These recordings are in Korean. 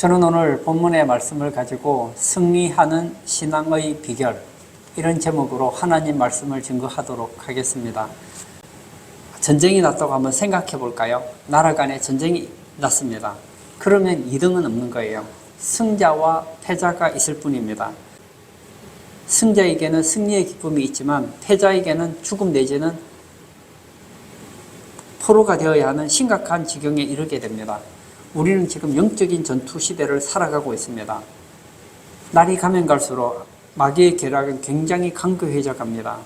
저는 오늘 본문의 말씀을 가지고 승리하는 신앙의 비결, 이런 제목으로 하나님 말씀을 증거하도록 하겠습니다. 전쟁이 났다고 한번 생각해 볼까요? 나라 간에 전쟁이 났습니다. 그러면 2등은 없는 거예요. 승자와 패자가 있을 뿐입니다. 승자에게는 승리의 기쁨이 있지만 패자에게는 죽음 내지는 포로가 되어야 하는 심각한 지경에 이르게 됩니다. 우리는 지금 영적인 전투 시대를 살아가고 있습니다. 날이 가면 갈수록 마귀의 계략은 굉장히 강교해져 갑니다.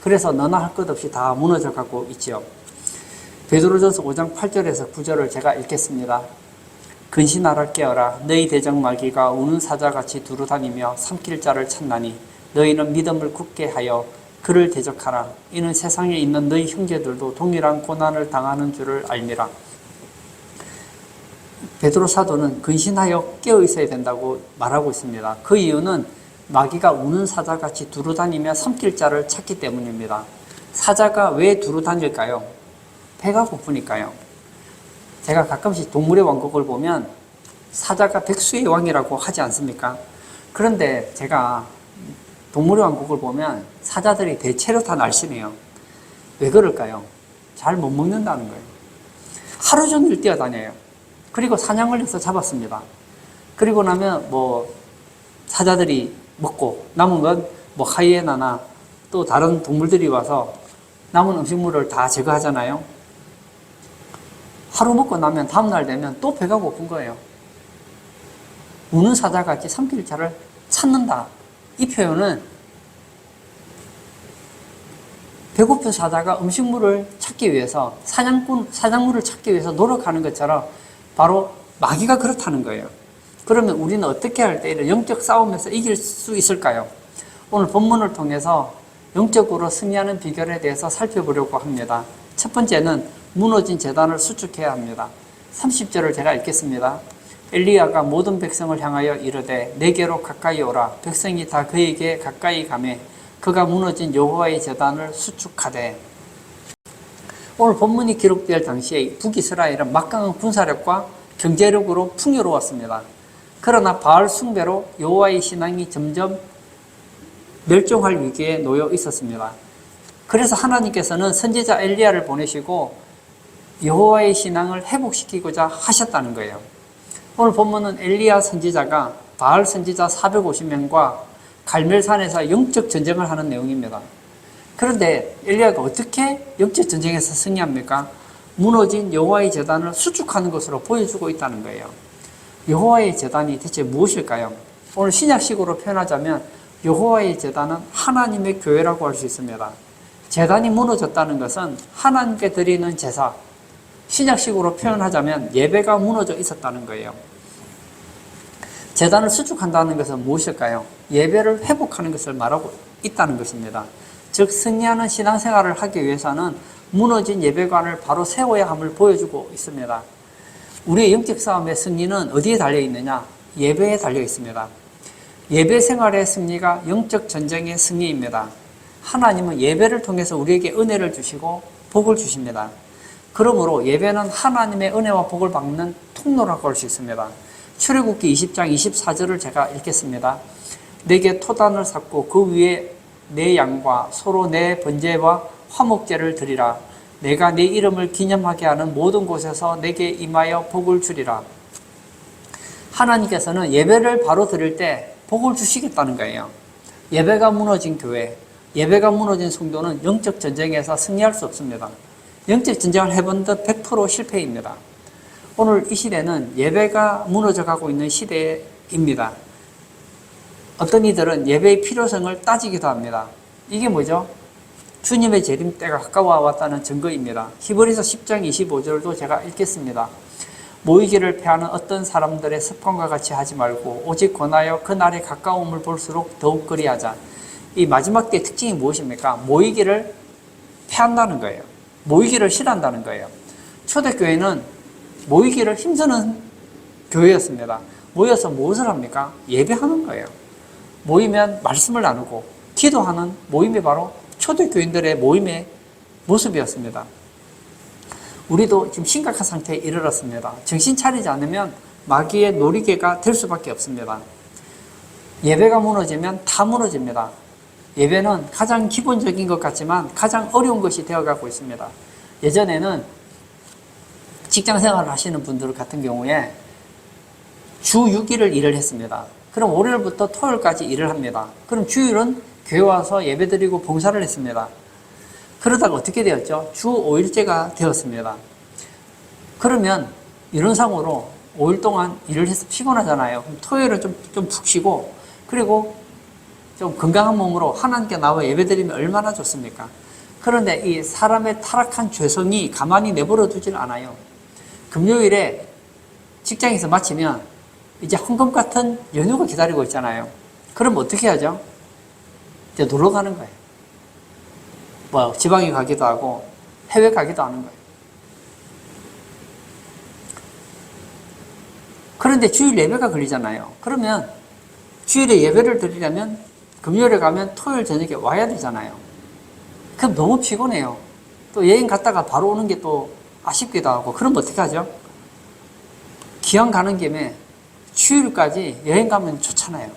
그래서 너나 할 것 없이 다 무너져 가고 있죠. 베드로전서 5장 8절에서 9절을 제가 읽겠습니다. 근신하라 깨어라. 너희 대적 마귀가 우는 사자같이 두루다니며 삼킬 자를 찾나니 너희는 믿음을 굳게 하여 그를 대적하라. 이는 세상에 있는 너희 형제들도 동일한 고난을 당하는 줄을 알미라. 베드로 사도는 근신하여 깨어 있어야 된다고 말하고 있습니다. 그 이유는 마귀가 우는 사자같이 두루다니며 삼킬 자를 찾기 때문입니다. 사자가 왜 두루다닐까요? 배가 고프니까요. 제가 가끔씩 동물의 왕국을 보면 사자가 백수의 왕이라고 하지 않습니까? 그런데 제가 동물의 왕국을 보면 사자들이 대체로 다 날씬해요. 왜 그럴까요? 잘 못 먹는다는 거예요. 하루 종일 뛰어다녀요. 그리고 사냥을 해서 잡았습니다. 그리고 나면 사자들이 먹고 남은 건 하이에나나 또 다른 동물들이 와서 남은 음식물을 다 제거하잖아요. 하루 먹고 나면 다음날 되면 또 배가 고픈 거예요. 우는 사자같이 삼킬 자를 찾는다. 이 표현은 배고픈 사자가 음식물을 찾기 위해서 사냥물을 찾기 위해서 노력하는 것처럼 바로 마귀가 그렇다는 거예요. 그러면 우리는 어떻게 할 때 이런 영적 싸움에서 이길 수 있을까요? 오늘 본문을 통해서 영적으로 승리하는 비결에 대해서 살펴보려고 합니다. 첫 번째는 무너진 제단을 수축해야 합니다. 30절을 제가 읽겠습니다. 엘리야가 모든 백성을 향하여 이르되 내게로 가까이 오라. 백성이 다 그에게 가까이 가매 그가 무너진 여호와의 제단을 수축하되. 오늘 본문이 기록될 당시에 북이스라엘은 막강한 군사력과 경제력으로 풍요로웠습니다. 그러나 바알 숭배로 여호와의 신앙이 점점 멸종할 위기에 놓여 있었습니다. 그래서 하나님께서는 선지자 엘리야를 보내시고 여호와의 신앙을 회복시키고자 하셨다는 거예요. 오늘 본문은 엘리야 선지자가 바알 선지자 450명과 갈멜산에서 영적 전쟁을 하는 내용입니다. 그런데 엘리야가 어떻게 영적 전쟁에서 승리합니까? 무너진 여호와의 제단을 수축하는 것으로 보여주고 있다는 거예요. 여호와의 제단이 대체 무엇일까요? 오늘 신약식으로 표현하자면 여호와의 제단은 하나님의 교회라고 할 수 있습니다. 제단이 무너졌다는 것은 하나님께 드리는 제사, 신약식으로 표현하자면 예배가 무너져 있었다는 거예요. 제단을 수축한다는 것은 무엇일까요? 예배를 회복하는 것을 말하고 있다는 것입니다. 즉 승리하는 신앙생활을 하기 위해서는 무너진 예배관을 바로 세워야 함을 보여주고 있습니다. 우리의 영적 싸움의 승리는 어디에 달려 있느냐? 예배에 달려 있습니다. 예배 생활의 승리가 영적 전쟁의 승리입니다. 하나님은 예배를 통해서 우리에게 은혜를 주시고 복을 주십니다. 그러므로 예배는 하나님의 은혜와 복을 받는 통로라고 할 수 있습니다. 출애굽기 20장 24절을 제가 읽겠습니다. 내게 토단을 쌓고 그 위에 내 양과 소로 내 번제와 화목제를 드리라. 내가 네 이름을 기념하게 하는 모든 곳에서 내게 임하여 복을 주리라. 하나님께서는 예배를 바로 드릴 때 복을 주시겠다는 거예요. 예배가 무너진 교회, 예배가 무너진 성도는 영적 전쟁에서 승리할 수 없습니다. 영적 전쟁을 해본 듯 100% 실패입니다. 오늘 이 시대는 예배가 무너져가고 있는 시대입니다. 어떤 이들은 예배의 필요성을 따지기도 합니다. 이게 뭐죠? 주님의 재림 때가 가까워 왔다는 증거입니다. 히브리서 10장 25절도 제가 읽겠습니다. 모이기를 패하는 어떤 사람들의 습관과 같이 하지 말고 오직 권하여 그 날의 가까움을 볼수록 더욱 그리하자. 이 마지막 때의 특징이 무엇입니까? 모이기를 패한다는 거예요. 모이기를 싫어한다는 거예요. 초대교회는 모이기를 힘쓰는 교회였습니다. 모여서 무엇을 합니까? 예배하는 거예요. 모이면 말씀을 나누고 기도하는 모임이 바로 초대교인들의 모임의 모습이었습니다. 우리도 지금 심각한 상태에 이르렀습니다. 정신 차리지 않으면 마귀의 놀이개가 될 수밖에 없습니다. 예배가 무너지면 다 무너집니다. 예배는 가장 기본적인 것 같지만 가장 어려운 것이 되어가고 있습니다. 예전에는 직장 생활을 하시는 분들 같은 경우에 주 6일을 일을 했습니다. 그럼 월요일부터 토요일까지 일을 합니다. 그럼 주일은 교회 와서 예배 드리고 봉사를 했습니다. 그러다가 어떻게 되었죠? 주 5일제가 되었습니다. 그러면 이론상으로 5일 동안 일을 해서 피곤하잖아요. 그럼 토요일은 좀 푹 쉬고, 그리고 좀 건강한 몸으로 하나님께 나와 예배 드리면 얼마나 좋습니까? 그런데 이 사람의 타락한 죄성이 가만히 내버려 두질 않아요. 금요일에 직장에서 마치면 이제 황금 같은 연휴가 기다리고 있잖아요. 그럼 어떻게 하죠? 이제 놀러 가는 거예요. 뭐 지방에 가기도 하고 해외 가기도 하는 거예요. 그런데 주일 예배가 걸리잖아요. 그러면 주일에 예배를 드리려면 금요일에 가면 토요일 저녁에 와야 되잖아요. 그럼 너무 피곤해요. 또 여행 갔다가 바로 오는 게 또 아쉽기도 하고. 그럼 어떻게 하죠? 기왕 가는 김에 주일까지 여행 가면 좋잖아요.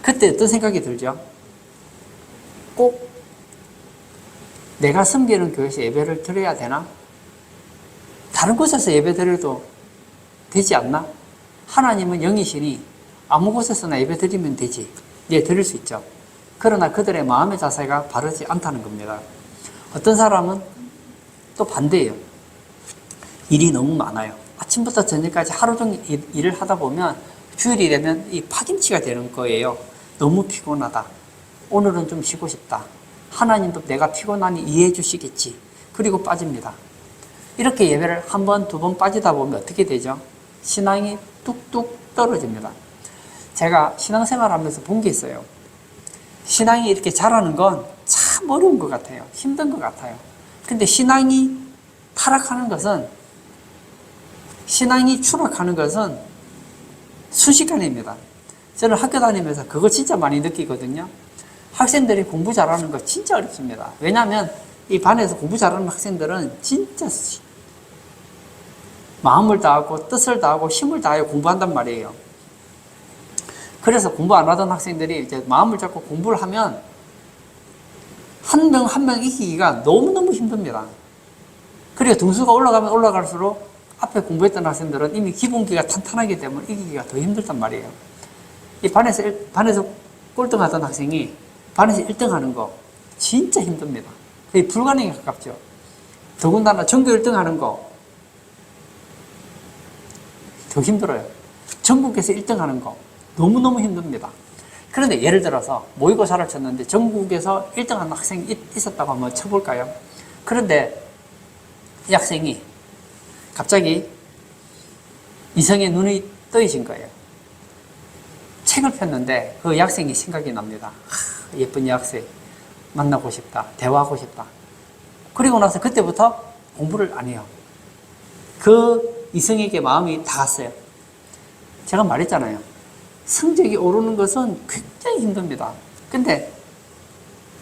그때 어떤 생각이 들죠? 꼭 내가 섬기는 교회에서 예배를 드려야 되나? 다른 곳에서 예배 드려도 되지 않나? 하나님은 영이시니 아무 곳에서나 예배 드리면 되지. 예, 드릴 수 있죠. 그러나 그들의 마음의 자세가 바르지 않다는 겁니다. 어떤 사람은 또 반대예요. 일이 너무 많아요. 아침부터 저녁까지 하루 종일 일을 하다 보면 주일이 되면 이 파김치가 되는 거예요. 너무 피곤하다. 오늘은 좀 쉬고 싶다. 하나님도 내가 피곤하니 이해해 주시겠지. 그리고 빠집니다. 이렇게 예배를 한 번, 두 번 빠지다 보면 어떻게 되죠? 신앙이 뚝뚝 떨어집니다. 제가 신앙생활 하면서 본 게 있어요. 신앙이 이렇게 자라는 건 참 어려운 것 같아요. 힘든 것 같아요. 근데 신앙이 타락하는 것은, 신앙이 추락하는 것은 순식간입니다. 저는 학교 다니면서 그걸 진짜 많이 느끼거든요. 학생들이 공부 잘하는 거 진짜 어렵습니다. 왜냐하면 이 반에서 공부 잘하는 학생들은 진짜 마음을 다하고 뜻을 다하고 힘을 다하여 공부한단 말이에요. 그래서 공부 안 하던 학생들이 이제 마음을 잡고 공부를 하면 한 명 한 명 이기기가 너무너무 힘듭니다. 그리고 등수가 올라가면 올라갈수록 앞에 공부했던 학생들은 이미 기본기가 탄탄하기 때문에 이기기가 더 힘들단 말이에요. 이 반에서 꼴등하던 학생이 반에서 1등 하는 거 진짜 힘듭니다. 거의 불가능에 가깝죠. 더군다나 전교 1등 하는 거 더 힘들어요. 전국에서 1등 하는 거 너무너무 힘듭니다. 그런데 예를 들어서 모의고사를 쳤는데 전국에서 1등 하는 학생이 있었다고 한번 쳐볼까요? 그런데 이 학생이 갑자기 이성의 눈이 떠이신 거예요. 책을 폈는데 그 여학생이 생각이 납니다. 예쁜 여학생 만나고 싶다. 대화하고 싶다. 그리고 나서 그때부터 공부를 안 해요. 그 이성에게 마음이 닿았어요. 제가 말했잖아요. 성적이 오르는 것은 굉장히 힘듭니다. 근데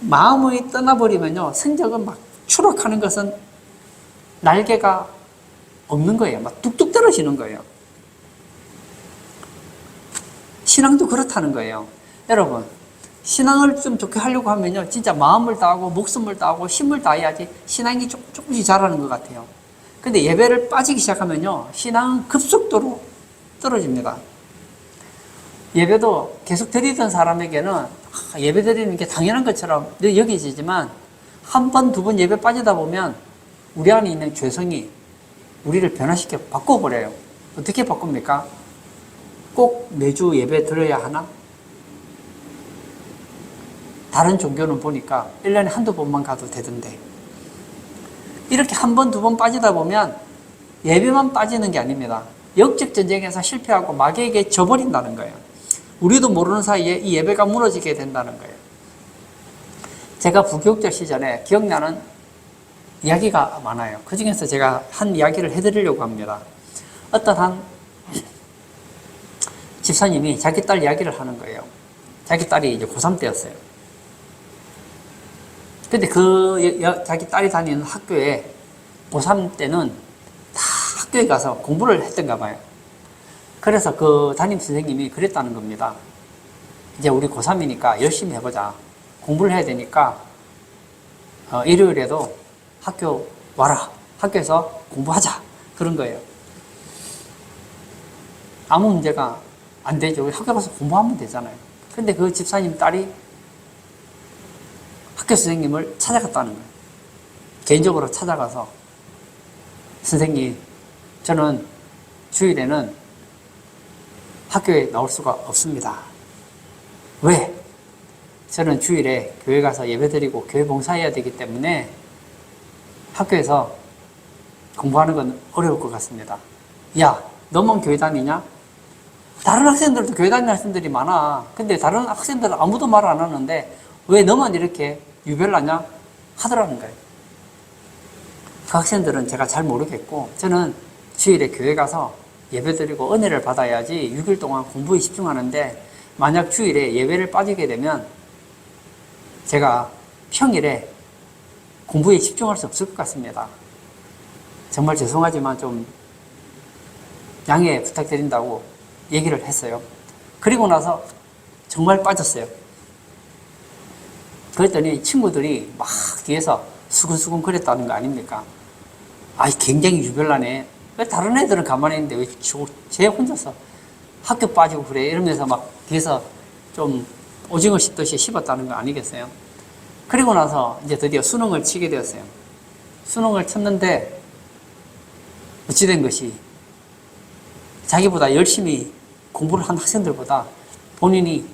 마음이 떠나버리면요. 성적은 막 추락하는 것은 날개가 없는 거예요. 막 뚝뚝 떨어지는 거예요. 신앙도 그렇다는 거예요. 여러분, 신앙을 좀 좋게 하려고 하면요. 진짜 마음을 다하고 목숨을 다하고 힘을 다해야지 신앙이 조금씩 자라는 것 같아요. 근데 예배를 빠지기 시작하면요. 신앙은 급속도로 떨어집니다. 예배도 계속 드리던 사람에게는 예배 드리는 게 당연한 것처럼 여기지만 한 번, 두 번 예배 빠지다 보면 우리 안에 있는 죄성이 우리를 변화시켜 바꿔버려요. 어떻게 바꿉니까? 꼭 매주 예배 드려야 하나? 다른 종교는 보니까 1년에 한두 번만 가도 되던데. 이렇게 한 번, 두 번 빠지다 보면 예배만 빠지는 게 아닙니다. 영적 전쟁에서 실패하고 마귀에게 져버린다는 거예요. 우리도 모르는 사이에 이 예배가 무너지게 된다는 거예요. 제가 부교육자 시절에 기억나는 이야기가 많아요. 그 중에서 제가 한 이야기를 해드리려고 합니다. 어떤 한 집사님이 자기 딸 이야기를 하는 거예요. 자기 딸이 이제 고3 때였어요. 근데 자기 딸이 다니는 학교에 고3 때는 다 학교에 가서 공부를 했던가 봐요. 그래서 그 담임 선생님이 그랬다는 겁니다. 이제 우리 고3이니까 열심히 해보자. 공부를 해야 되니까 일요일에도 학교 와라. 학교에서 공부하자. 그런 거예요. 아무 문제가 안 되죠. 학교 가서 공부하면 되잖아요. 근데 그 집사님 딸이 학교 선생님을 찾아갔다는 거예요. 개인적으로 찾아가서 선생님, 저는 주일에는 학교에 나올 수가 없습니다. 왜? 저는 주일에 교회 가서 예배드리고 교회 봉사해야 되기 때문에 학교에서 공부하는 건 어려울 것 같습니다. 야, 너만 교회 다니냐? 다른 학생들도 교회 다니는 학생들이 많아. 근데 다른 학생들은 아무도 말 안 하는데 왜 너만 이렇게 유별나냐? 하더라는 거예요. 그 학생들은 제가 잘 모르겠고 저는 주일에 교회 가서 예배드리고 은혜를 받아야지 6일 동안 공부에 집중하는데 만약 주일에 예배를 빠지게 되면 제가 평일에 공부에 집중할 수 없을 것 같습니다. 정말 죄송하지만 좀 양해 부탁드린다고 얘기를 했어요. 그리고 나서 정말 빠졌어요. 그랬더니 친구들이 막 뒤에서 수근수근 거렸다는 거 아닙니까? 굉장히 유별나네. 왜 다른 애들은 가만히 있는데 왜 쟤 혼자서 학교 빠지고 그래? 이러면서 막 뒤에서 좀 오징어 씹듯이 씹었다는 거 아니겠어요? 그리고 나서 이제 드디어 수능을 치게 되었어요. 수능을 쳤는데 어찌된 것이 자기보다 열심히 공부를 한 학생들보다 본인이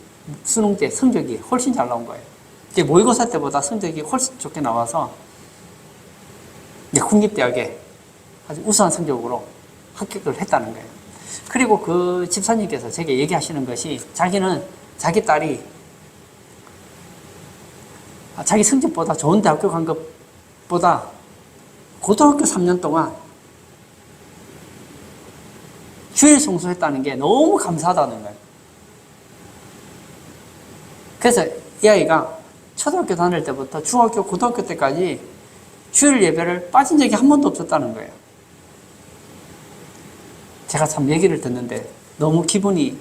수능 때 성적이 훨씬 잘 나온 거예요. 이제 모의고사 때보다 성적이 훨씬 좋게 나와서 국립대학에 아주 우수한 성적으로 합격을 했다는 거예요. 그리고 그 집사님께서 제게 얘기하시는 것이 자기는 자기 딸이 자기 성적보다 좋은 대학교 간 것보다 고등학교 3년 동안 주일 성수했다는 게 너무 감사하다는 거예요. 그래서 이 아이가 초등학교 다닐 때부터 중학교, 고등학교 때까지 주일 예배를 빠진 적이 한 번도 없었다는 거예요. 제가 참 얘기를 듣는데 너무 기분이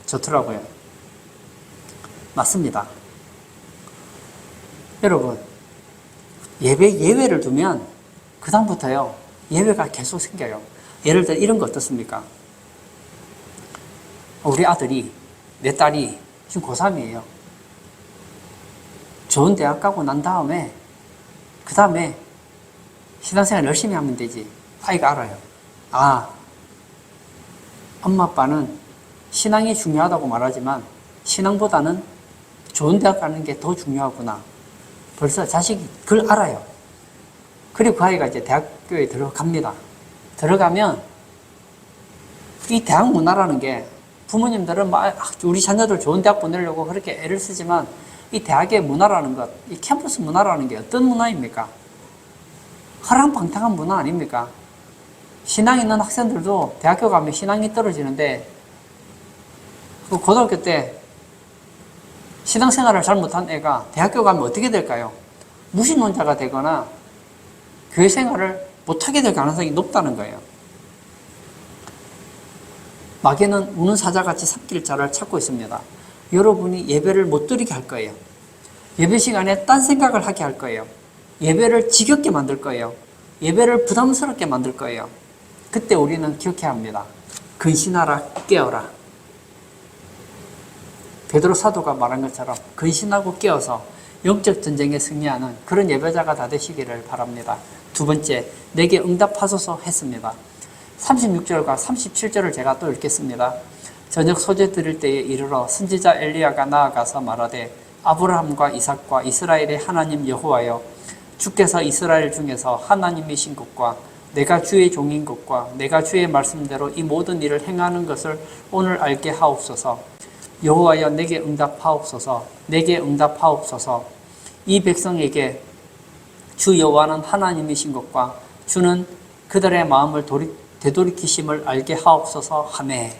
좋더라고요. 맞습니다. 여러분, 예외를 두면 그다음부터요, 예외가 계속 생겨요. 예를 들어 이런 거 어떻습니까? 우리 아들이, 내 딸이 지금 고3이에요. 좋은 대학 가고 난 다음에, 그 다음에 신앙생활 열심히 하면 되지. 아이가 알아요. 엄마 아빠는 신앙이 중요하다고 말하지만 신앙보다는 좋은 대학 가는 게 더 중요하구나. 벌써 자식이 그걸 알아요. 그리고 그 아이가 이제 대학교에 들어갑니다. 들어가면 이 대학 문화라는 게 부모님들은 우리 자녀들 좋은 대학 보내려고 그렇게 애를 쓰지만 이 대학의 문화라는 것, 이 캠퍼스 문화라는 게 어떤 문화입니까? 허랑방탕한 문화 아닙니까? 신앙 있는 학생들도 대학교 가면 신앙이 떨어지는데 그 고등학교 때 신앙생활을 잘 못한 애가 대학교 가면 어떻게 될까요? 무신론자가 되거나 교회 생활을 못하게 될 가능성이 높다는 거예요. 마귀는 우는 사자같이 삽길 자를 찾고 있습니다. 여러분이 예배를 못 드리게 할 거예요. 예배 시간에 딴 생각을 하게 할 거예요. 예배를 지겹게 만들 거예요. 예배를 부담스럽게 만들 거예요. 그때 우리는 기억해야 합니다. 근신하라, 깨어라. 베드로 사도가 말한 것처럼 근신하고 깨어서 영적 전쟁에 승리하는 그런 예배자가 다 되시기를 바랍니다. 두 번째, 내게 응답하소서 했습니다. 36절과 37절을 제가 또 읽겠습니다. 저녁 소재 드릴 때에 이르러 선지자 엘리야가 나아가서 말하되 아브라함과 이삭과 이스라엘의 하나님 여호와여, 주께서 이스라엘 중에서 하나님이신 것과 내가 주의 종인 것과 내가 주의 말씀대로 이 모든 일을 행하는 것을 오늘 알게 하옵소서. 여호와여, 내게 응답하옵소서. 내게 응답하옵소서. 이 백성에게 주 여호와는 하나님이신 것과 주는 그들의 마음을 되돌이키심을 알게 하옵소서 하매.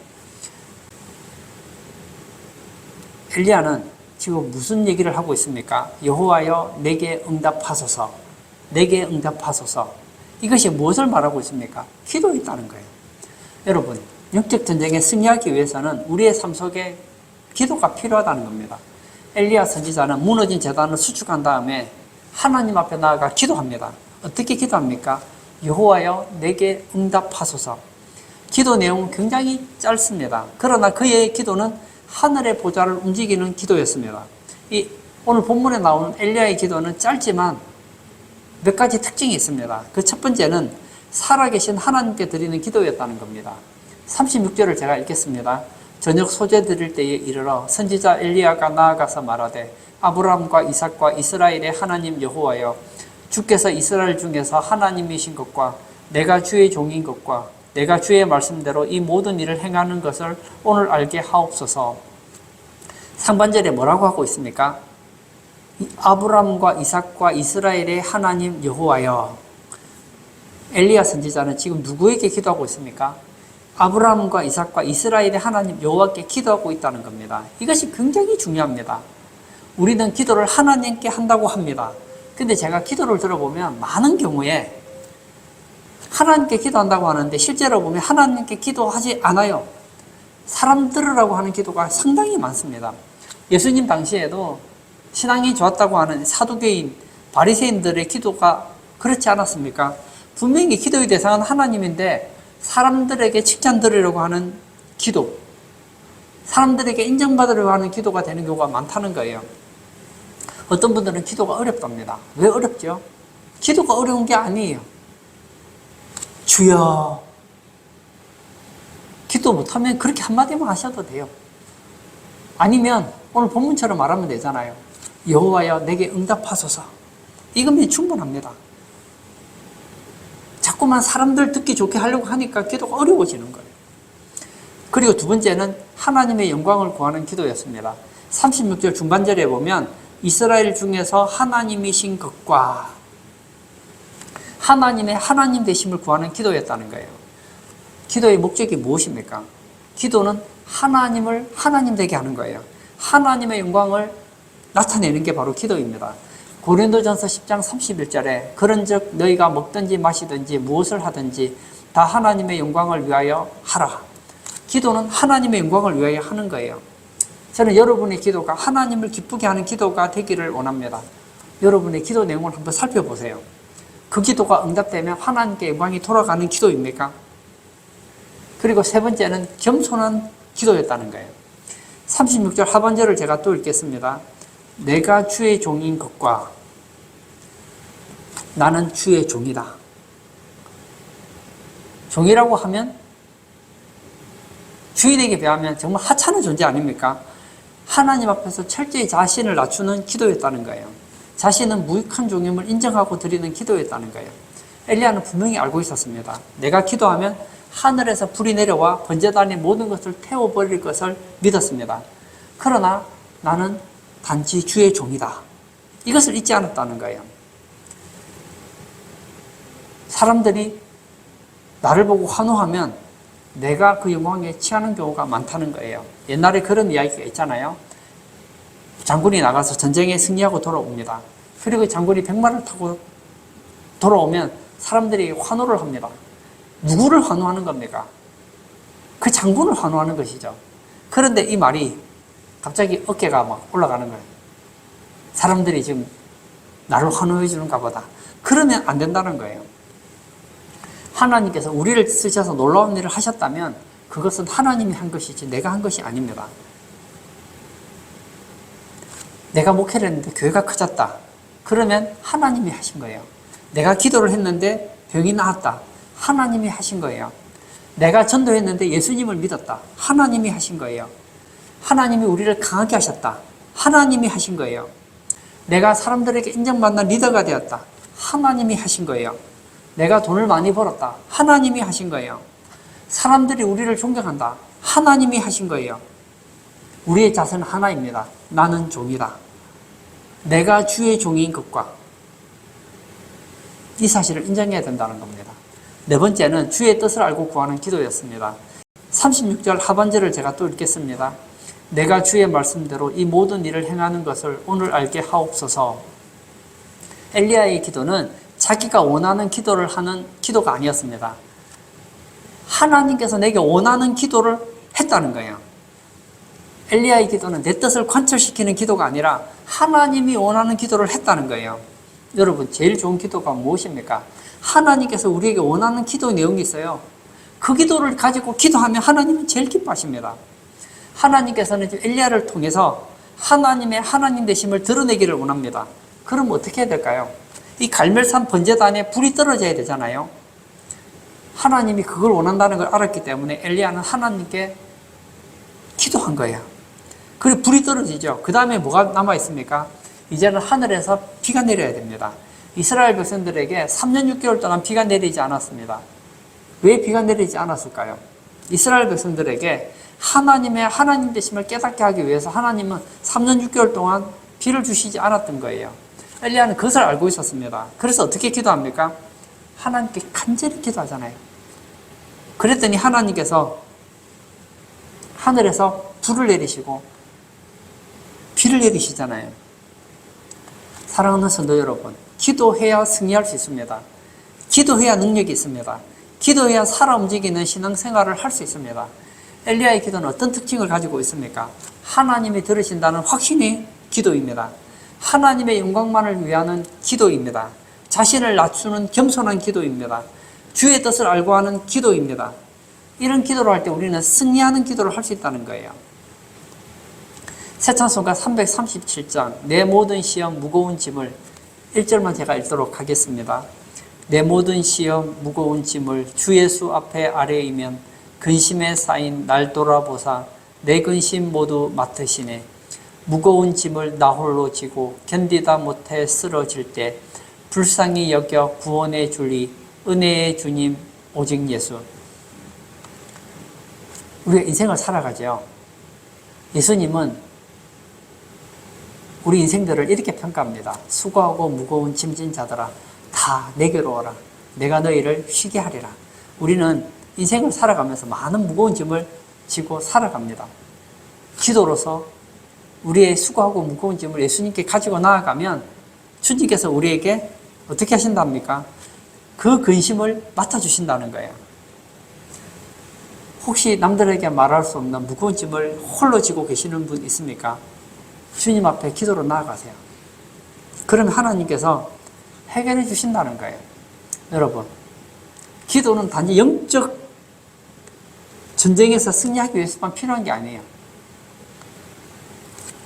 엘리야는 지금 무슨 얘기를 하고 있습니까? 여호와여, 내게 응답하소서. 내게 응답하소서. 이것이 무엇을 말하고 있습니까? 기도에 있다는 거예요. 여러분, 영적 전쟁에 승리하기 위해서는 우리의 삶 속에 기도가 필요하다는 겁니다. 엘리야 선지자는 무너진 제단을 수축한 다음에 하나님 앞에 나아가 기도합니다. 어떻게 기도합니까? 여호와여 내게 응답하소서. 기도 내용은 굉장히 짧습니다. 그러나 그의 기도는 하늘의 보좌를 움직이는 기도였습니다. 오늘 본문에 나오는 엘리야의 기도는 짧지만 몇 가지 특징이 있습니다. 그 첫 번째는 살아계신 하나님께 드리는 기도였다는 겁니다. 36절을 제가 읽겠습니다. 저녁 소재 드릴 때에 이르러 선지자 엘리야가 나아가서 말하되 아브라함과 이삭과 이스라엘의 하나님 여호와여 주께서 이스라엘 중에서 하나님이신 것과 내가 주의 종인 것과 내가 주의 말씀대로 이 모든 일을 행하는 것을 오늘 알게 하옵소서. 상반절에 뭐라고 하고 있습니까? 아브라함과 이삭과 이스라엘의 하나님 여호와여. 엘리야 선지자는 지금 누구에게 기도하고 있습니까? 아브라함과 이삭과 이스라엘의 하나님 여호와께 기도하고 있다는 겁니다. 이것이 굉장히 중요합니다. 우리는 기도를 하나님께 한다고 합니다. 근데 제가 기도를 들어보면 많은 경우에 하나님께 기도한다고 하는데 실제로 보면 하나님께 기도하지 않아요. 사람 들으라고 하는 기도가 상당히 많습니다. 예수님 당시에도 신앙이 좋았다고 하는 사두개인, 바리새인들의 기도가 그렇지 않았습니까? 분명히 기도의 대상은 하나님인데 사람들에게 칭찬 들으려고 하는 기도, 사람들에게 인정받으려고 하는 기도가 되는 경우가 많다는 거예요. 어떤 분들은 기도가 어렵답니다. 왜 어렵죠? 기도가 어려운 게 아니에요. 주여. 기도 못하면 그렇게 한마디만 하셔도 돼요. 아니면 오늘 본문처럼 말하면 되잖아요. 여호와여 내게 응답하소서. 이거면 충분합니다. 자꾸만 사람들 듣기 좋게 하려고 하니까 기도가 어려워지는 거예요. 그리고 두 번째는 하나님의 영광을 구하는 기도였습니다. 36절 중반절에 보면 이스라엘 중에서 하나님이신 것과 하나님의 하나님 되심을 구하는 기도였다는 거예요. 기도의 목적이 무엇입니까? 기도는 하나님을 하나님 되게 하는 거예요. 하나님의 영광을 나타내는 게 바로 기도입니다. 고린도전서 10장 31절에 그런즉 너희가 먹든지 마시든지 무엇을 하든지 다 하나님의 영광을 위하여 하라. 기도는 하나님의 영광을 위하여 하는 거예요. 저는 여러분의 기도가 하나님을 기쁘게 하는 기도가 되기를 원합니다. 여러분의 기도 내용을 한번 살펴보세요. 그 기도가 응답되면 하나님께 영광이 돌아가는 기도입니까? 그리고 세 번째는 겸손한 기도였다는 거예요. 36절 하반절을 제가 또 읽겠습니다. 내가 주의 종인 것과 나는 주의 종이다. 종이라고 하면 주인에게 비하면 정말 하찮은 존재 아닙니까? 하나님 앞에서 철저히 자신을 낮추는 기도였다는 거예요. 자신은 무익한 종임을 인정하고 드리는 기도였다는 거예요. 엘리야는 분명히 알고 있었습니다. 내가 기도하면 하늘에서 불이 내려와 번제단의 모든 것을 태워버릴 것을 믿었습니다. 그러나 나는 단지 주의 종이다. 이것을 잊지 않았다는 거예요. 사람들이 나를 보고 환호하면 내가 그 영광에 취하는 경우가 많다는 거예요. 옛날에 그런 이야기가 있잖아요. 장군이 나가서 전쟁에 승리하고 돌아옵니다. 그리고 장군이 백마를 타고 돌아오면 사람들이 환호를 합니다. 누구를 환호하는 겁니까? 그 장군을 환호하는 것이죠. 그런데 이 말이 갑자기 어깨가 막 올라가는 거예요. 사람들이 지금 나를 환호해 주는가 보다. 그러면 안 된다는 거예요. 하나님께서 우리를 쓰셔서 놀라운 일을 하셨다면 그것은 하나님이 한 것이지 내가 한 것이 아닙니다. 내가 목회를 했는데 교회가 커졌다. 그러면 하나님이 하신 거예요. 내가 기도를 했는데 병이 나았다. 하나님이 하신 거예요. 내가 전도했는데 예수님을 믿었다. 하나님이 하신 거예요. 하나님이 우리를 강하게 하셨다. 하나님이 하신 거예요. 내가 사람들에게 인정받는 리더가 되었다. 하나님이 하신 거예요. 내가 돈을 많이 벌었다. 하나님이 하신 거예요. 사람들이 우리를 존경한다. 하나님이 하신 거예요. 우리의 자세는 하나입니다. 나는 종이다. 내가 주의 종인 것과 이 사실을 인정해야 된다는 겁니다. 네 번째는 주의 뜻을 알고 구하는 기도였습니다. 36절 하반절을 제가 또 읽겠습니다. 내가 주의 말씀대로 이 모든 일을 행하는 것을 오늘 알게 하옵소서. 엘리야의 기도는 자기가 원하는 기도를 하는 기도가 아니었습니다. 하나님께서 내게 원하는 기도를 했다는 거예요. 엘리야의 기도는 내 뜻을 관철시키는 기도가 아니라 하나님이 원하는 기도를 했다는 거예요. 여러분, 제일 좋은 기도가 무엇입니까? 하나님께서 우리에게 원하는 기도 내용이 있어요. 그 기도를 가지고 기도하면 하나님은 제일 기뻐하십니다. 하나님께서는 지금 엘리야를 통해서 하나님의 하나님 되심을 드러내기를 원합니다. 그럼 어떻게 해야 될까요? 이 갈멜산 번제단에 불이 떨어져야 되잖아요. 하나님이 그걸 원한다는 걸 알았기 때문에 엘리야는 하나님께 기도한 거예요. 그리고 불이 떨어지죠. 그 다음에 뭐가 남아있습니까? 이제는 하늘에서 비가 내려야 됩니다. 이스라엘 백성들에게 3년 6개월 동안 비가 내리지 않았습니다. 왜 비가 내리지 않았을까요? 이스라엘 백성들에게 하나님의 하나님 되심을 깨닫게 하기 위해서 하나님은 3년 6개월 동안 비를 주시지 않았던 거예요. 엘리야는 그것을 알고 있었습니다. 그래서 어떻게 기도합니까? 하나님께 간절히 기도하잖아요. 그랬더니 하나님께서 하늘에서 불을 내리시고 비를 내리시잖아요. 사랑하는 성도 여러분, 기도해야 승리할 수 있습니다. 기도해야 능력이 있습니다. 기도해야 살아 움직이는 신앙생활을 할 수 있습니다. 엘리야의 기도는 어떤 특징을 가지고 있습니까? 하나님이 들으신다는 확신의 기도입니다. 하나님의 영광만을 위하는 기도입니다. 자신을 낮추는 겸손한 기도입니다. 주의 뜻을 알고 하는 기도입니다. 이런 기도를 할 때 우리는 승리하는 기도를 할 수 있다는 거예요. 새 찬송가 337장 내 모든 시험 무거운 짐을 1절만 제가 읽도록 하겠습니다. 내 모든 시험 무거운 짐을 주 예수 앞에 아뢰이면 근심에 쌓인 날 돌아보사 내 근심 모두 맡으시네. 무거운 짐을 나 홀로 지고 견디다 못해 쓰러질 때 불쌍히 여겨 구원해 주리 은혜의 주님 오직 예수. 우리가 인생을 살아가죠. 예수님은 우리 인생들을 이렇게 평가합니다. 수고하고 무거운 짐진 자들아 다 내게로 오라. 내가 너희를 쉬게 하리라. 우리는 인생을 살아가면서 많은 무거운 짐을 지고 살아갑니다. 기도로서 우리의 수고하고 무거운 짐을 예수님께 가지고 나아가면 주님께서 우리에게 어떻게 하신답니까? 그 근심을 맡아주신다는 거예요. 혹시 남들에게 말할 수 없는 무거운 짐을 홀로 지고 계시는 분 있습니까? 주님 앞에 기도로 나아가세요. 그러면 하나님께서 해결해 주신다는 거예요. 여러분, 기도는 단지 영적 전쟁에서 승리하기 위해서만 필요한 게 아니에요.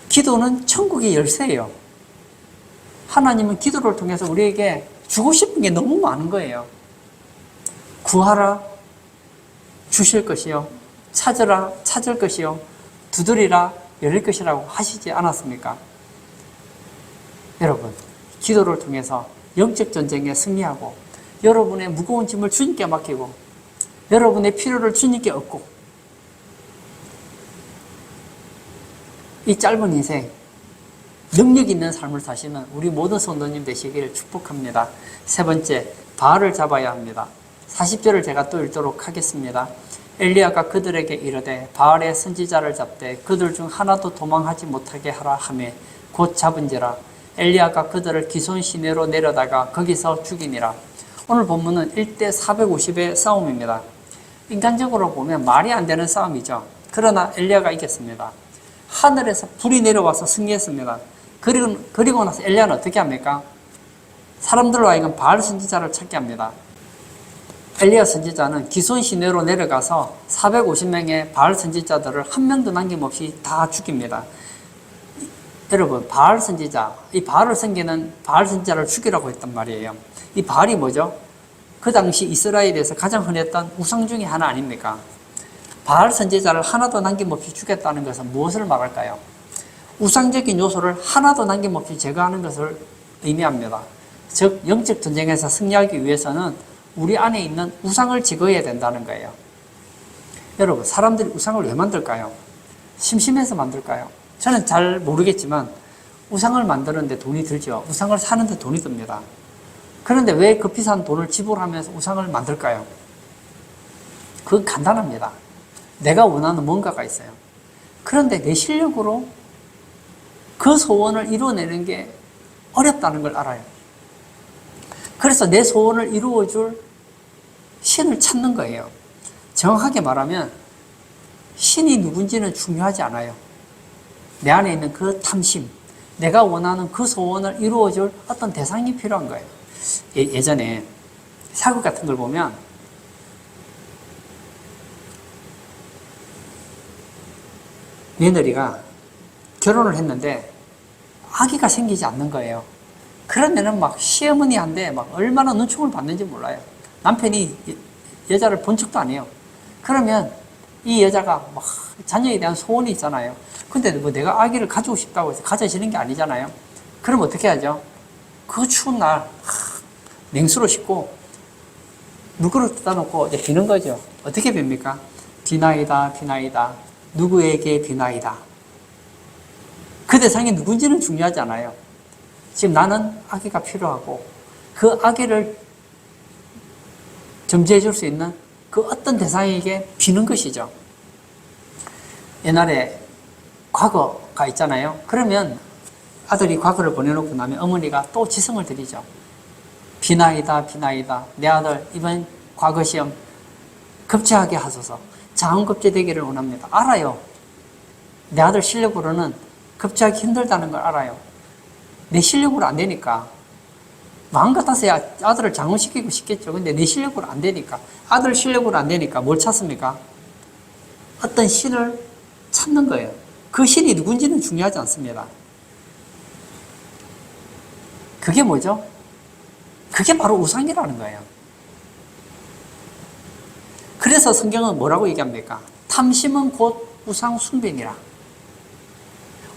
기도는 천국의 열쇠예요. 하나님은 기도를 통해서 우리에게 주고 싶은 게 너무 많은 거예요. 구하라, 주실 것이요. 찾으라, 찾을 것이요. 두드리라, 열릴 것이라고 하시지 않았습니까? 여러분, 기도를 통해서 영적 전쟁에 승리하고 여러분의 무거운 짐을 주님께 맡기고 여러분의 필요를 주님께 얻고 이 짧은 인생 능력 있는 삶을 사시는 우리 모든 성도님 되시기를 축복합니다. 세 번째, 바알을 잡아야 합니다. 40절을 제가 또 읽도록 하겠습니다. 엘리야가 그들에게 이르되 바알의 선지자를 잡되 그들 중 하나도 도망하지 못하게 하라 하매 곧 잡은지라. 엘리야가 그들을 기손 시내로 내려다가 거기서 죽이니라. 오늘 본문은 1대 450의 싸움입니다. 인간적으로 보면 말이 안 되는 싸움이죠. 그러나 엘리야가 이겼습니다. 하늘에서 불이 내려와서 승리했습니다. 그리고 나서 엘리야는 어떻게 합니까? 사람들로 하여금 바알 선지자를 찾게 합니다. 엘리야 선지자는 기손 시내로 내려가서 450명의 바알 선지자들을 한 명도 남김없이 다 죽입니다. 여러분, 바알 선지자, 이 바알을 섬기는 바알 선지자를 죽이라고 했단 말이에요. 이 바알이 뭐죠? 그 당시 이스라엘에서 가장 흔했던 우상 중에 하나 아닙니까? 바알 선지자를 하나도 남김없이 죽였다는 것은 무엇을 말할까요? 우상적인 요소를 하나도 남김없이 제거하는 것을 의미합니다. 즉, 영적 전쟁에서 승리하기 위해서는 우리 안에 있는 우상을 제거해야 된다는 거예요. 여러분, 사람들이 우상을 왜 만들까요? 심심해서 만들까요? 저는 잘 모르겠지만 우상을 만드는데 돈이 들죠. 우상을 사는데 돈이 듭니다. 그런데 왜 그 비싼 돈을 지불하면서 우상을 만들까요? 그건 간단합니다. 내가 원하는 뭔가가 있어요. 그런데 내 실력으로 그 소원을 이루어내는 게 어렵다는 걸 알아요. 그래서 내 소원을 이루어줄 신을 찾는 거예요. 정확하게 말하면 신이 누군지는 중요하지 않아요. 내 안에 있는 그 탐심, 내가 원하는 그 소원을 이루어줄 어떤 대상이 필요한 거예요. 예전에 사극 같은 걸 보면 며느리가 결혼을 했는데 아기가 생기지 않는 거예요. 그러면은 막 시어머니한테 막 얼마나 눈총을 받는지 몰라요. 남편이 여자를 본 척도 안 해요. 그러면 이 여자가 막 자녀에 대한 소원이 있잖아요. 근데 뭐 내가 아기를 가지고 싶다고 해서 가져지는 게 아니잖아요. 그럼 어떻게 하죠? 그 추운 날 냉수로 씻고 물그릇 뜯어 놓고 이제 비는 거죠. 어떻게 빕니까? 비나이다, 비나이다. 누구에게 비나이다. 그 대상이 누군지는 중요하지 않아요. 지금 나는 아기가 필요하고 그 아기를 점지해 줄 수 있는 그 어떤 대상에게 비는 것이죠. 옛날에 과거가 있잖아요. 그러면 아들이 과거를 보내놓고 나면 어머니가 또 지성을 드리죠. 비나이다, 비나이다. 내 아들 이번 과거 시험 급제하게 하소서. 장급제 되기를 원합니다. 알아요. 내 아들 실력으로는 급제하기 힘들다는 걸 알아요. 내 실력으로 안 되니까. 마음 같아서야 아들을 장훈시키고 싶겠죠. 근데 내 실력으로 안 되니까. 아들 실력으로 안 되니까 뭘 찾습니까? 어떤 신을 찾는 거예요. 그 신이 누군지는 중요하지 않습니다. 그게 뭐죠? 그게 바로 우상이라는 거예요. 그래서 성경은 뭐라고 얘기합니까? 탐심은 곧 우상 숭배니라.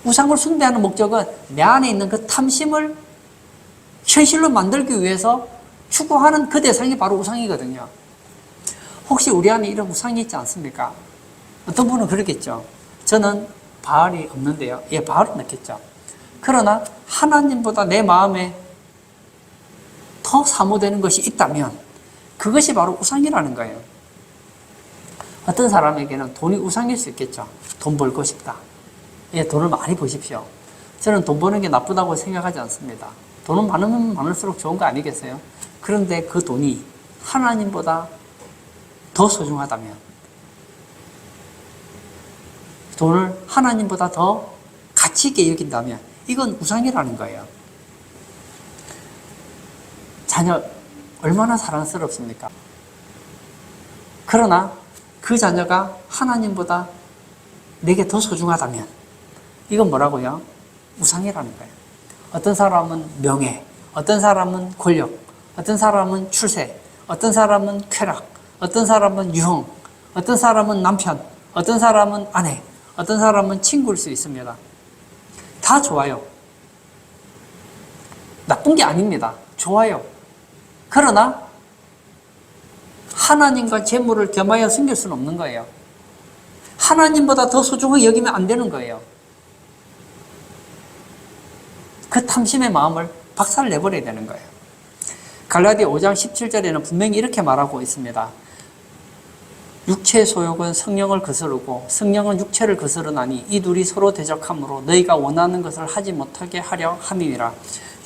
우상을 숭배하는 목적은 내 안에 있는 그 탐심을 현실로 만들기 위해서 추구하는 그 대상이 바로 우상이거든요. 혹시 우리 안에 이런 우상이 있지 않습니까? 어떤 분은 그러겠죠. 저는 바알이 없는데요. 예, 바알은 없겠죠. 그러나 하나님보다 내 마음에 더 사모되는 것이 있다면 그것이 바로 우상이라는 거예요. 어떤 사람에게는 돈이 우상일 수 있겠죠. 돈 벌고 싶다. 예, 돈을 많이 버십시오. 저는 돈 버는 게 나쁘다고 생각하지 않습니다. 돈은 많으면 많을수록 좋은 거 아니겠어요? 그런데 그 돈이 하나님보다 더 소중하다면, 돈을 하나님보다 더 가치 있게 여긴다면 이건 우상이라는 거예요. 자녀 얼마나 사랑스럽습니까? 그러나 그 자녀가 하나님보다 내게 더 소중하다면 이건 뭐라고요? 우상이라는 거예요. 어떤 사람은 명예, 어떤 사람은 권력, 어떤 사람은 출세, 어떤 사람은 쾌락, 어떤 사람은 유흥, 어떤 사람은 남편, 어떤 사람은 아내, 어떤 사람은 친구일 수 있습니다. 다 좋아요. 나쁜 게 아닙니다. 좋아요. 그러나 하나님과 재물을 겸하여 숨길 수는 없는 거예요. 하나님보다 더 소중하게 여기면 안 되는 거예요. 그 탐심의 마음을 박살 내버려야 되는 거예요. 갈라디아 5장 17절에는 분명히 이렇게 말하고 있습니다. 육체의 소욕은 성령을 거스르고 성령은 육체를 거스르나니 이 둘이 서로 대적하므로 너희가 원하는 것을 하지 못하게 하려 함이니라.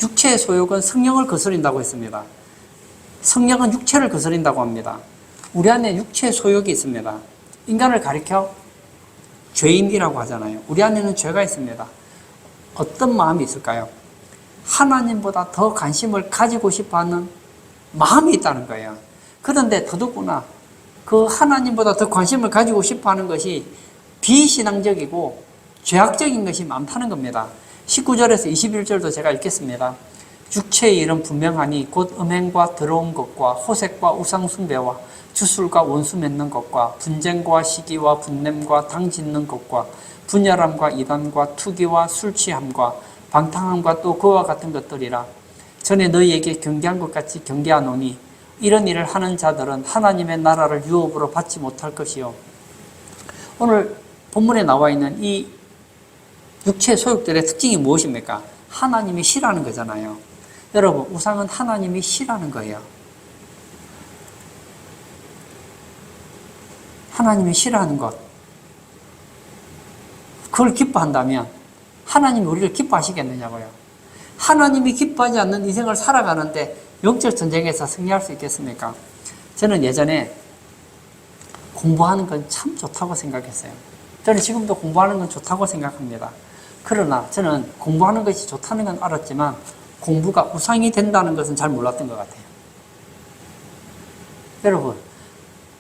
육체의 소욕은 성령을 거스린다고 했습니다. 성령은 육체를 거스린다고 합니다. 우리 안에 육체의 소욕이 있습니다. 인간을 가리켜 죄인이라고 하잖아요. 우리 안에는 죄가 있습니다. 어떤 마음이 있을까요? 하나님보다 더 관심을 가지고 싶어하는 마음이 있다는 거예요. 그런데 더더구나 그 하나님보다 더 관심을 가지고 싶어하는 것이 비신앙적이고 죄악적인 것이 많다는 겁니다. 19절에서 21절도 제가 읽겠습니다. 육체의 일은 분명하니 곧 음행과 더러운 것과 호색과 우상숭배와 주술과 원수 맺는 것과 분쟁과 시기와 분냄과 당 짓는 것과 분열함과 이단과 투기와 술취함과 방탕함과 또 그와 같은 것들이라. 전에 너희에게 경계한 것 같이 경계하노니 이런 일을 하는 자들은 하나님의 나라를 유업으로 받지 못할 것이요. 오늘 본문에 나와 있는 이 육체의 소욕들의 특징이 무엇입니까? 하나님이 싫어하는 거잖아요. 여러분, 우상은 하나님이 싫어하는 거예요. 하나님이 싫어하는 것. 그걸 기뻐한다면 하나님이 우리를 기뻐하시겠느냐고요. 하나님이 기뻐하지 않는 인생을 살아가는데 영적 전쟁에서 승리할 수 있겠습니까? 저는 예전에 공부하는 건 참 좋다고 생각했어요. 저는 지금도 공부하는 건 좋다고 생각합니다. 그러나 저는 공부하는 것이 좋다는 건 알았지만 공부가 우상이 된다는 것은 잘 몰랐던 것 같아요. 여러분,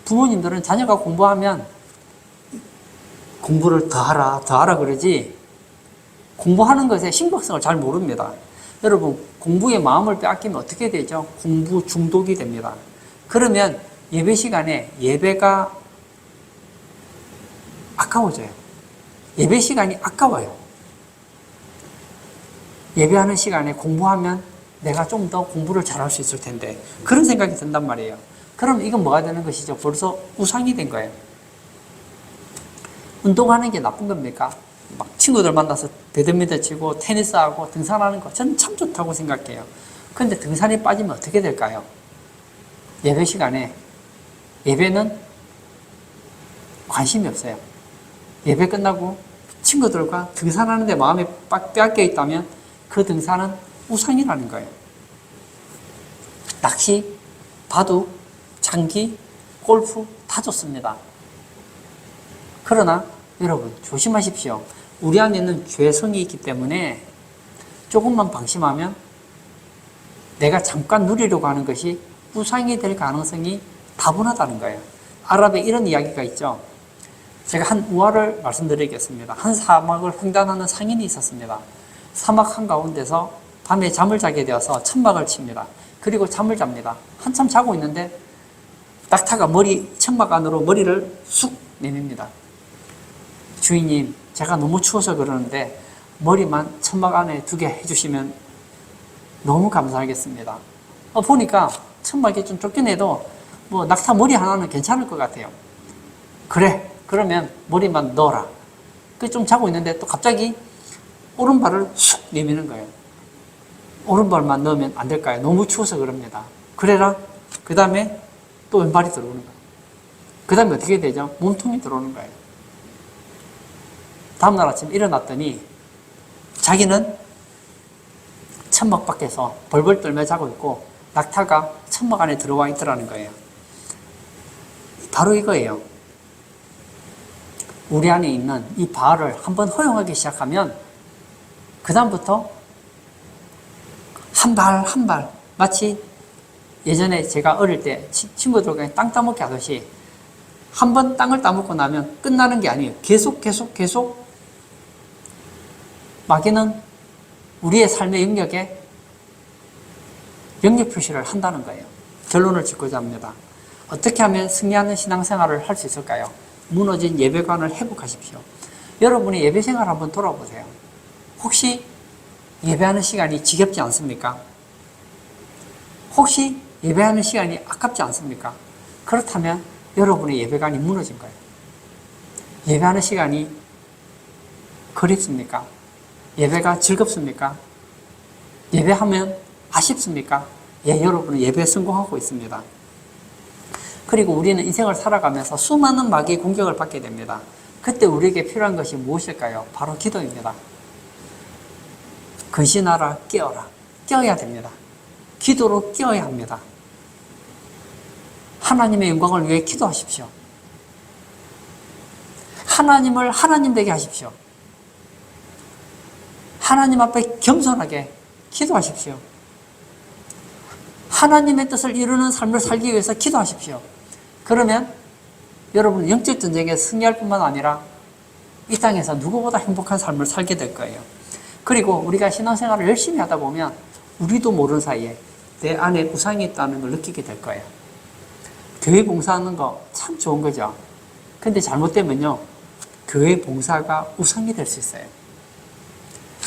부모님들은 자녀가 공부하면 공부를 더 하라 그러지 공부하는 것의 심각성을 잘 모릅니다. 여러분, 공부에 마음을 빼앗기면 어떻게 되죠? 공부 중독이 됩니다. 그러면 예배 시간에 예배가 아까워져요. 예배 시간이 아까워요. 예배하는 시간에 공부하면 내가 좀 더 공부를 잘할 수 있을 텐데 그런 생각이 든단 말이에요. 그럼 이건 뭐가 되는 것이죠? 벌써 우상이 된 거예요. 운동하는 게 나쁜 겁니까? 막 친구들 만나서 배드민턴 치고 테니스하고 등산하는 거 저는 참 좋다고 생각해요. 그런데 등산에 빠지면 어떻게 될까요? 예배 시간에 예배는 관심이 없어요. 예배 끝나고 친구들과 등산하는 데 마음이 빡 빼앗겨 있다면 그 등산은 우상이라는 거예요. 낚시, 바둑, 장기, 골프 다 좋습니다. 그러나 여러분 조심하십시오. 우리 안에는 죄성이 있기 때문에 조금만 방심하면 내가 잠깐 누리려고 하는 것이 우상이 될 가능성이 다분하다는 거예요. 아랍에 이런 이야기가 있죠. 제가 한 우화를 말씀드리겠습니다. 한 사막을 횡단하는 상인이 있었습니다. 사막 한가운데서 밤에 잠을 자게 되어서 천막을 칩니다. 그리고 잠을 잡니다. 한참 자고 있는데 낙타가 천막 안으로 머리를 쑥 내밉니다. 주인님, 제가 너무 추워서 그러는데 머리만 천막 안에 두게 해주시면 너무 감사하겠습니다. 보니까 천막이 좀 좁긴 해도 낙타 머리 하나는 괜찮을 것 같아요. 그래, 그러면 머리만 넣어라. 좀 자고 있는데 또 갑자기 오른발을 쑥 내미는 거예요. 오른발만 넣으면 안 될까요? 너무 추워서 그럽니다. 그래라. 그 다음에 또 왼발이 들어오는 거예요. 그 다음에 어떻게 되죠? 몸통이 들어오는 거예요. 다음날 아침 일어났더니 자기는 천막 밖에서 벌벌 떨며 자고 있고 낙타가 천막 안에 들어와 있더라는 거예요. 바로 이거예요. 우리 안에 있는 이 바알을 한번 허용하기 시작하면 그 다음부터 한 발 한 발 마치 예전에 제가 어릴 때 친구들과 땅 따먹기 하듯이 한 번 땅을 따먹고 나면 끝나는 게 아니에요. 계속 마귀는 우리의 삶의 영역에 영역 표시를 한다는 거예요. 결론을 짓고자 합니다. 어떻게 하면 승리하는 신앙생활을 할 수 있을까요? 무너진 예배관을 회복하십시오. 여러분의 예배 생활 한번 돌아보세요. 혹시 예배하는 시간이 지겹지 않습니까? 혹시 예배하는 시간이 아깝지 않습니까? 그렇다면 여러분의 예배관이 무너진 거예요. 예배하는 시간이 그립습니까? 예배가 즐겁습니까? 예배하면 아쉽습니까? 예, 여러분은 예배에 성공하고 있습니다. 그리고 우리는 인생을 살아가면서 수많은 마귀의 공격을 받게 됩니다. 그때 우리에게 필요한 것이 무엇일까요? 바로 기도입니다. 근신하라, 깨어라. 깨어야 됩니다. 기도로 깨어야 합니다. 하나님의 영광을 위해 기도하십시오. 하나님을 하나님 되게 하십시오. 하나님 앞에 겸손하게 기도하십시오. 하나님의 뜻을 이루는 삶을 살기 위해서 기도하십시오. 그러면 여러분은 영적 전쟁에 승리할 뿐만 아니라 이 땅에서 누구보다 행복한 삶을 살게 될 거예요. 그리고 우리가 신앙생활을 열심히 하다 보면 우리도 모르는 사이에 내 안에 우상이 있다는 걸 느끼게 될 거예요. 교회 봉사하는 거 참 좋은 거죠. 근데 잘못되면요, 교회 봉사가 우상이 될 수 있어요.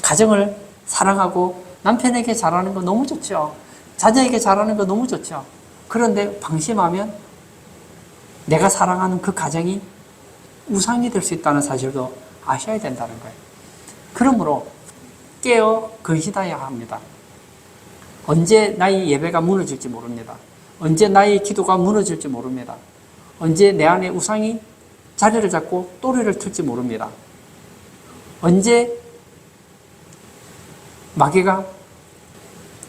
가정을 사랑하고 남편에게 잘하는 거 너무 좋죠. 자녀에게 잘하는 거 너무 좋죠. 그런데 방심하면 내가 사랑하는 그 가정이 우상이 될 수 있다는 사실도 아셔야 된다는 거예요. 그러므로 깨어 근신해야 합니다. 언제 나의 예배가 무너질지 모릅니다. 언제 나의 기도가 무너질지 모릅니다. 언제 내 안에 우상이 자리를 잡고 또래를 틀지 모릅니다. 언제 마귀가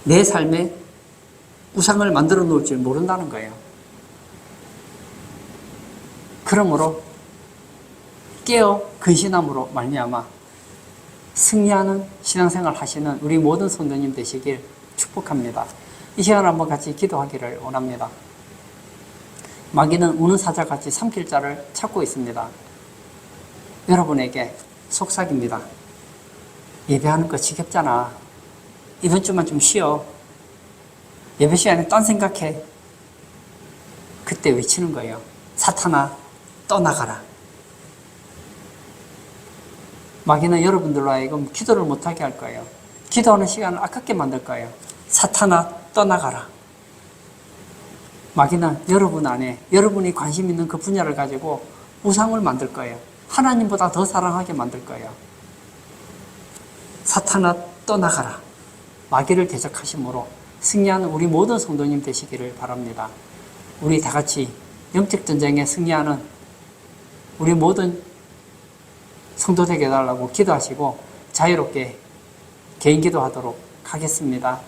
내 삶에 우상을 만들어 놓을지 모른다는 거예요. 그러므로 깨어 근신함으로 말미암아 승리하는 신앙생활 하시는 우리 모든 성도님 되시길 축복합니다. 이 시간을 한번 같이 기도하기를 원합니다. 마귀는 우는 사자같이 삼킬 자를 찾고 있습니다. 여러분에게 속삭입니다. 예배하는 거 지겹잖아. 이번 주만 좀 쉬어. 예배 시간에 딴 생각해. 그때 외치는 거예요. 사탄아, 떠나가라. 마귀는 여러분들로 하여금 기도를 못하게 할 거예요. 기도하는 시간을 아깝게 만들 거예요. 사탄아, 떠나가라. 마귀는 여러분 안에 여러분이 관심 있는 그 분야를 가지고 우상을 만들 거예요. 하나님보다 더 사랑하게 만들 거예요. 사탄아, 떠나가라. 마귀를 대적하심으로 승리하는 우리 모든 성도님 되시기를 바랍니다. 우리 다 같이 영적 전쟁에 승리하는 우리 모든 성도 되게 해달라고 기도하시고 자유롭게 개인 기도하도록 하겠습니다.